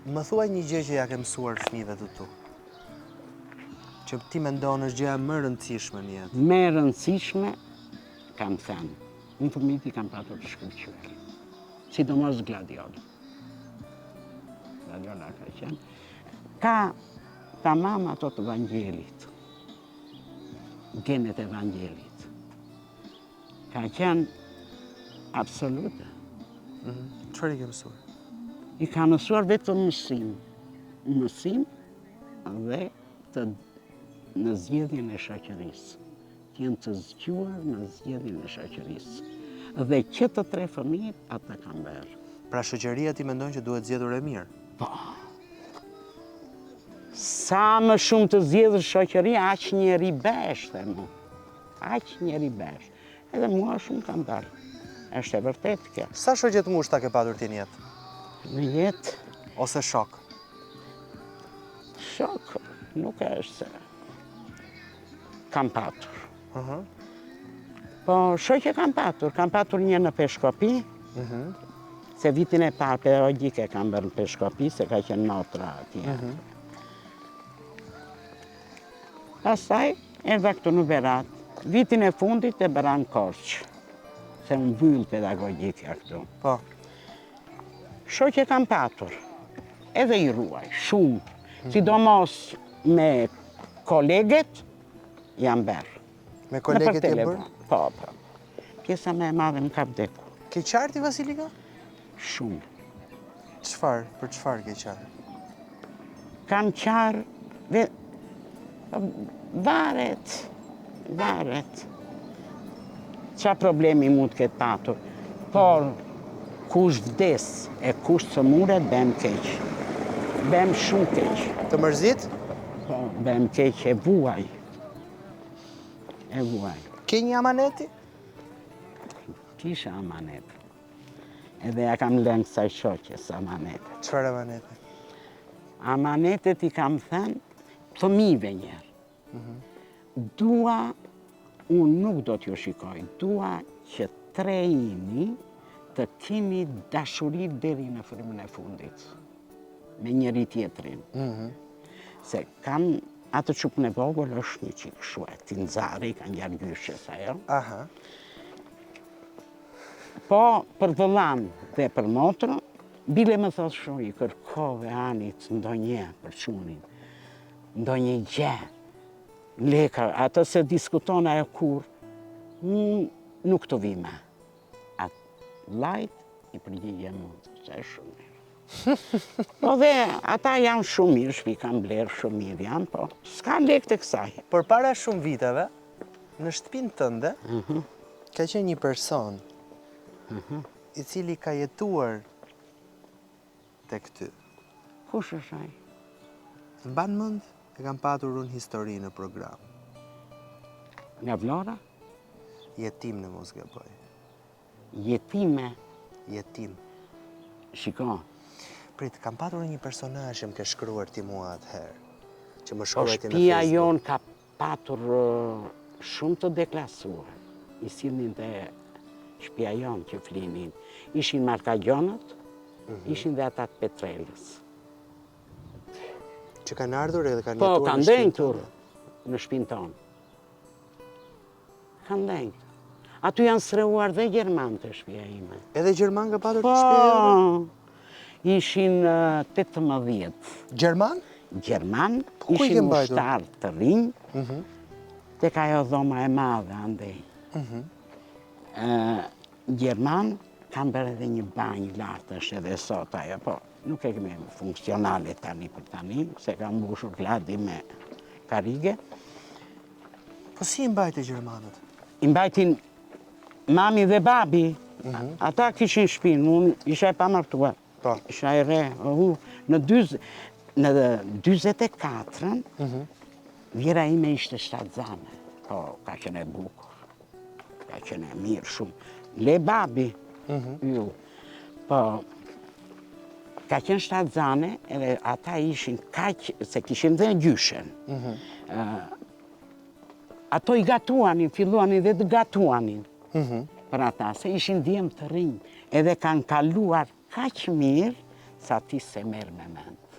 Më thuaj një gjë që ja ke mësuar fëmijëve të tu. Që ti mendon është gjëja më e rëndësishme në jetë. Më e rëndësishme, kam thënë, unë fëmijët i kam patur të shkëlqyer. Sidomos Gladiola. Gladiola ka qenë. Ka tamam ato të Evangjelit. Genet e Evangjelit. Ka qenë absolute. Çfarë i ke mësuar? I ka mësuar vetëm mësim. Mësim dhe në zgjedhjen e shoqërisë. Të jenë të zgjuar në zgjedhjen e shoqërisë. Dhe që të tre fëmijët ata kanë bërë. Pra shoqëria ti mendon që duhet zgjedhur e mirë? Po. Sa më shumë të zgjedhur shoqëria, aq njeri besh, them unë. Aq njeri besh. Edhe mua shumë kam dalë. Është e vërtet kjo. Sa shoqet mushta ke patur ti në jetë? Në jetë, Ose shok? shok nuk është se kam patur. Po shoqe kam patur një në Peshkopi, se vitin e parë pedagogjike kam bërë në Peshkopi, se ka qenë notra atje. Pastaj, erdha këtu në Berat, vitin e fundit e bëra në Korçë, se unë mbyll pedagogjika këtu. Po. Shoqe kam patur, edhe i ruaj, shumë. Sidomos me koleget, jam bërë. Me koleget e bërë? Po, po. Pjesa me e madhe më ka vdekur. Ke qartë i Vasilika? Shumë. Çfarë? Për çfarë ke qartë? Kam qarë, varet. Qa problemi mund të ketë patur, por kush vdes e kush sëmuret, bem keq. Bem shumë keq. Të mërzit? Po, bem keq e vuaj. Ke një amaneti? Kisha amanet. Edhe ja kam lënë kësaj shoqes amanetet. Çfarë amaneti? Amanetet i kam thënë fëmijëve njerë. Dua, unë nuk do t'ju shikoj, dua që trejini të keni dashuri deri në frymën e fundit. Me njëri tjetrin. Se kam atë çupën e vogël është një qikë shue, ti nxari, ka ngjarë gjyshes ajo. Aha. Po, për vëllan dhe për motrën, bile më thotë shumë, i kërkove anit ndonjë për çunin, ndonjë gjë, lekar, atë se diskuton ajo kur, nuk të vime. Atë lajt i përgjigje mund, që e shumë mirë. Po dhe ata janë shumë mirë, shpi kanë blerë shumë mirë janë, po s'ka lek të kësaj. Por para shumë viteve, në shtëpinë tënde, ka qenë një person i cili ka jetuar tek ty. Kush është ai? Mban mend, e kam patur unë histori në program. Nga Vlora? Jetim në mos gaboj. Jetime. Jetim. Shiko. Prit, kam patur një personazh që më ke shkruar ti mua atëherë. Që më Po shkruajti në shtëpia Facebook. jonë ka patur shumë të deklasuar. I sillnin te shtëpia jonë që flinin. Ishin markagjonët, ishin dhe ata të Petrelës. Që kanë ardhur edhe kanë Po, jetuar kanë në shtëpinë denjtur tënde. në shtëpinë tonë. Kanë denjtur. Aty janë sreuar dhe gjermanë të shtëpia ime. Edhe gjerman ka patur Po, të shtëpia jote? ishin 18. Gjerman? Gjerman, ku i ke ishin mbajtur? ushtarë të rinj, tek ajo dhoma e madhe andej. Gjerman kanë bërë edhe një banjë lartë, është edhe sot ajo, po nuk e kemi funksionale tani për tani, se ka mbushur gladi me karige. Po si i mbajti gjermanët? I mbajtin mami dhe babi, ata kishin shtëpinë, unë isha e pamartuar. Po. Isha e re, në 44-ën, vjera ime ishte shtatzane. Po, ka qenë e bukur, ka qenë e mirë shumë. Le babi, ju. Po, ka qenë shtatzane, edhe ata ishin kaq, se kishin dhe gjyshen. Ato i gatuanin, filluanin dhe të gatuanin. Për ata, se ishin djemë të rinj, edhe kanë kaluar kaq mirë sa ti se merë me mend.